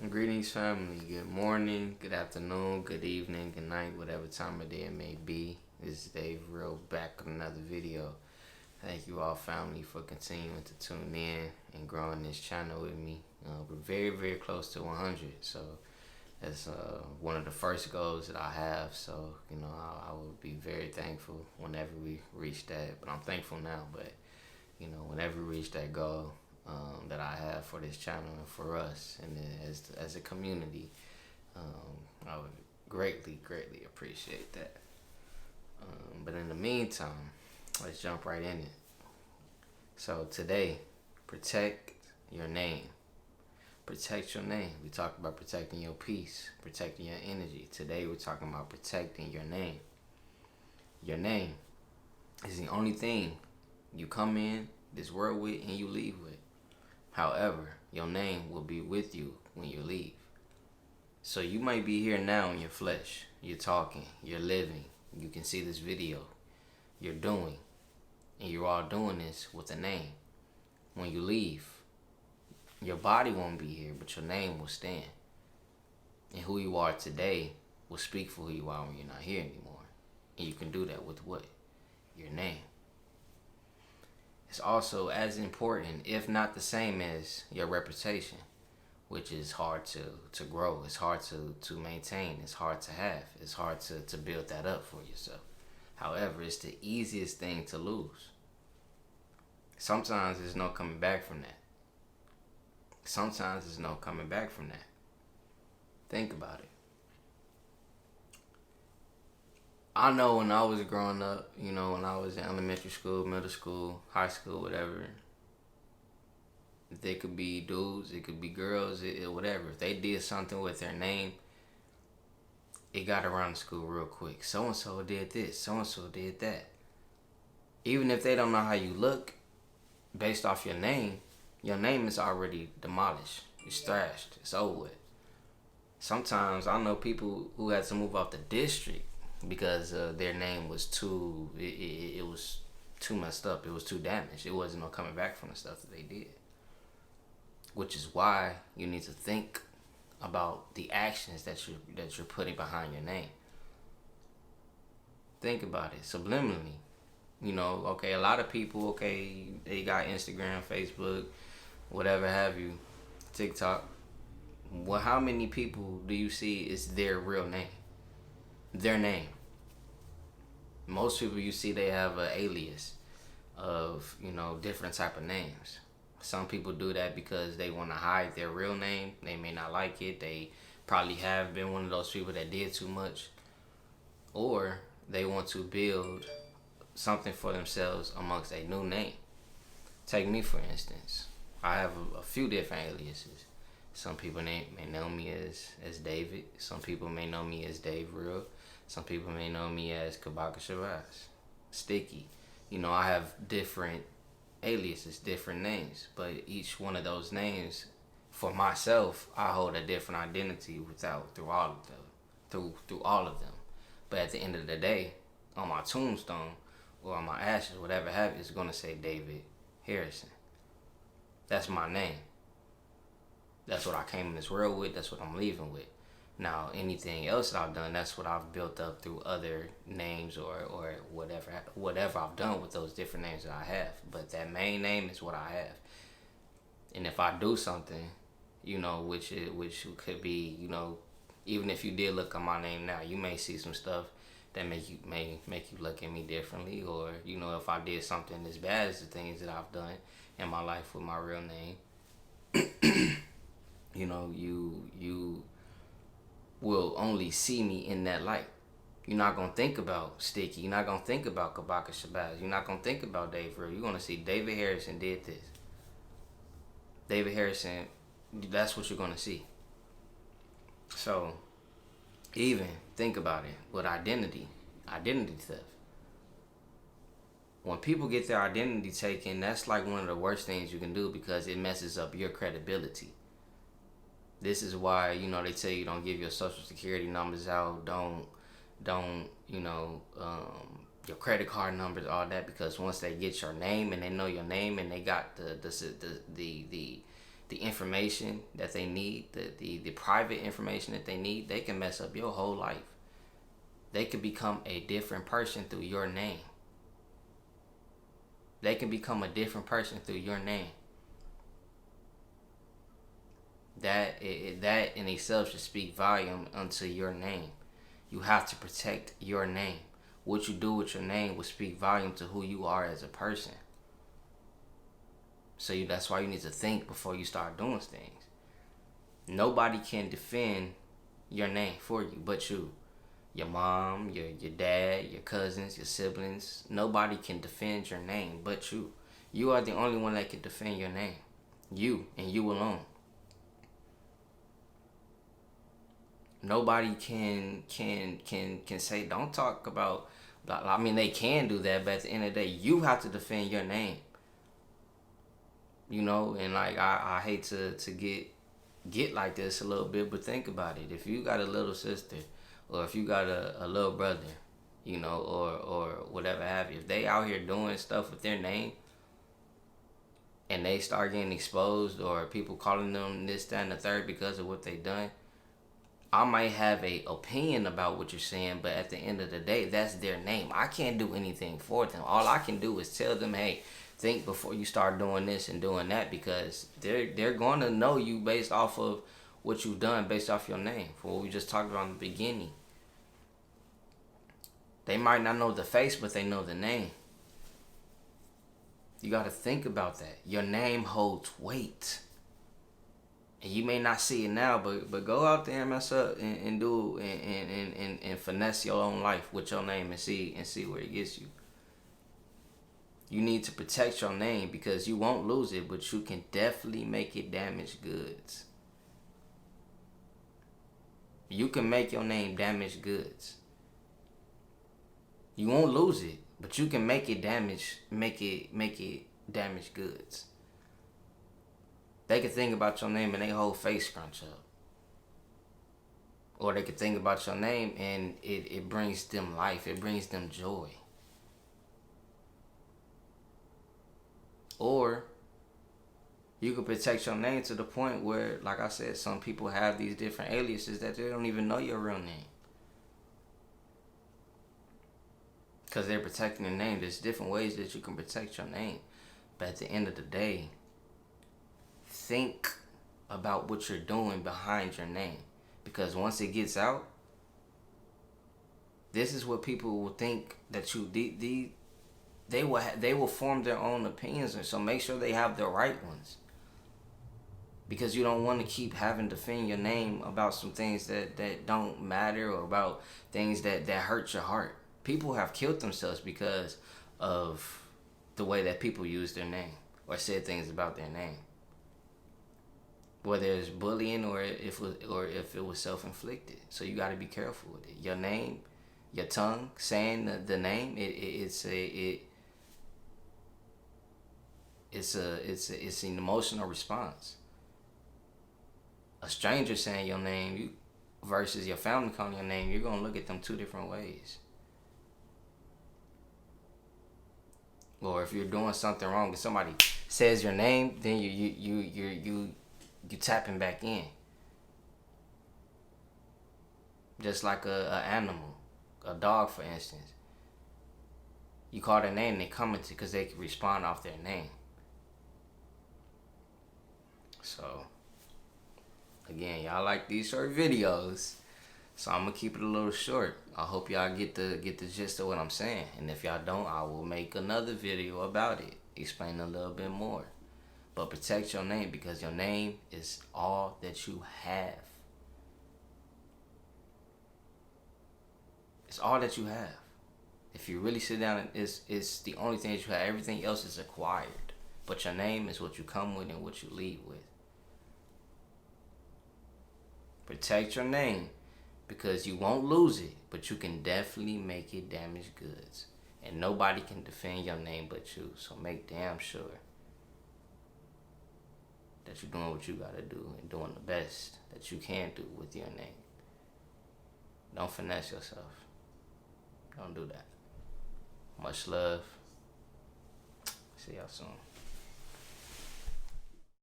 Greetings, family. Good morning, good afternoon, good evening, good night, whatever time of day it may be. This is Dave Real back with another video. Thank you all, family, for continuing to tune in and growing this channel with me. We're very, very close to 100, so that's one of the first goals that I have. So, I will be very thankful whenever we reach that. But I'm thankful now, but, whenever we reach that goal, that I have for this channel and for us and as a community, I would greatly appreciate that. But in the meantime, let's jump right in it. So today, protect your name. Protect your name. We talked about protecting your peace, protecting your energy. Today we're talking about protecting your name. Your name is the only thing you come in this world with and you leave with. However, your name will be with you when you leave. So you might be here now in your flesh. You're talking, you're living, you can see this video, you're doing, and you're all doing this with a name. When you leave, your body won't be here, but your name will stand. And who you are today will speak for who you are when you're not here anymore. And you can do that with what? Your name. It's also as important, if not the same as your reputation, which is hard to grow. It's hard to maintain. It's hard to have. It's hard to build that up for yourself. However, it's the easiest thing to lose. Sometimes there's no coming back from that. Sometimes there's no coming back from that. Think about it. I know when I was growing up, when I was in elementary school, middle school, high school, whatever, they could be dudes, it could be girls, whatever. If they did something with their name, it got around the school real quick. So-and-so did this, so-and-so did that. Even if they don't know how you look, based off your name is already demolished. It's thrashed. It's over with. Sometimes I know people who had to move out the district because their name was it was too messed up. It was too damaged. It wasn't no coming back from the stuff that they did. Which is why you need to think about the actions that you're putting behind your name. Think about it subliminally. A lot of people, they got Instagram, Facebook, whatever have you, TikTok. Well, how many people do you see is their real name? Their name. Most people you see, they have an alias of, different type of names. Some people do that because they want to hide their real name. They may not like it. They probably have been one of those people that did too much. Or they want to build something for themselves amongst a new name. Take me, for instance. I have a few different aliases. Some people may know me as David. Some people may know me as Dave Real. Some people may know me as Kabaka Shabazz, Sticky. I have different aliases, different names. But each one of those names, for myself, I hold a different identity through all of them. Through all of them. But at the end of the day, on my tombstone or on my ashes, whatever have you, it's going to say David Harrison. That's my name. That's what I came in this world with. That's what I'm leaving with. Now, anything else that I've done, that's what I've built up through other names or whatever I've done with those different names that I have. But that main name is what I have. And if I do something, which could be, even if you did look at my name now, you may see some stuff that may make you look at me differently. Or, if I did something as bad as the things that I've done in my life with my real name, you will only see me in that light. You're not going to think about Sticky. You're not going to think about Kabaka Shabazz. You're not going to think about Dave Real. You're going to see David Harrison did this. David Harrison, that's what you're going to see. So, even think about it with identity theft. When people get their identity taken, that's like one of the worst things you can do because it messes up your credibility. This is why, they tell you don't give your social security numbers out, don't, your credit card numbers, all that, because once they get your name and they know your name and they got the the information that they need, the private information that they need, they can mess up your whole life. They can become a different person through your name. They can become a different person through your name. That in itself should speak volume unto your name. You have to protect your name. What you do with your name will speak volume to who you are as a person. So that's why you need to think before you start doing things. Nobody can defend your name for you but you. Your mom, your dad, your cousins, your siblings. Nobody can defend your name but you. You are the only one that can defend your name. You and you alone. Nobody can say, don't talk about, I mean, they can do that, but at the end of the day, you have to defend your name. You know, and like, I hate to get like this a little bit, but think about it. If you got a little sister, or if you got a little brother, you know, or whatever have you, if they out here doing stuff with their name, and they start getting exposed, or people calling them this, that, and the third because of what they done, I might have a opinion about what you're saying, but at the end of the day, that's their name. I can't do anything for them. All I can do is tell them, hey, think before you start doing this and doing that, because they're going to know you based off of what you've done, based off your name, for what we just talked about in the beginning. They might not know the face, but they know the name. You got to think about that. Your name holds weight. And you may not see it now, but go out there and mess up and do and finesse your own life with your name and see where it gets you. You need to protect your name, because you won't lose it, but you can definitely make it damaged goods. You can make your name damaged goods. You won't lose it, but you can make it damaged goods. They could think about your name and their whole face scrunch up. Or they could think about your name and it brings them life. It brings them joy. Or you could protect your name to the point where, like I said, some people have these different aliases that they don't even know your real name. Because they're protecting their name. There's different ways that you can protect your name. But at the end of the day, think about what you're doing behind your name, because once it gets out, this is what people will think that you they will form their own opinions, and so make sure they have the right ones, because you don't want to keep having to defend your name about some things that don't matter, or about things that hurt your heart. People have killed themselves because of the way that people use their name or said things about their name. Whether it's bullying or if it was self-inflicted. So you got to be careful with it. Your name, your tongue, saying the name, it's an emotional response. A stranger saying your name versus your family calling your name, you're gonna look at them two different ways. Or if you're doing something wrong and somebody says your name, then you tapping back in. Just like a animal, a dog for instance. You call their name, they come into because they can respond off their name. So again, y'all like these short videos, so I'm gonna keep it a little short. I hope y'all get the gist of what I'm saying, and if y'all don't, I will make another video about it, explain a little bit more. But protect your name, because your name is all that you have. It's all that you have. If you really sit down, it's the only thing that you have. Everything else is acquired. But your name is what you come with and what you leave with. Protect your name, because you won't lose it, but you can definitely make it damaged goods. And nobody can defend your name but you. So make damn sure that you're doing what you gotta do and doing the best that you can do with your name. Don't finesse yourself. Don't do that. Much love. See y'all soon.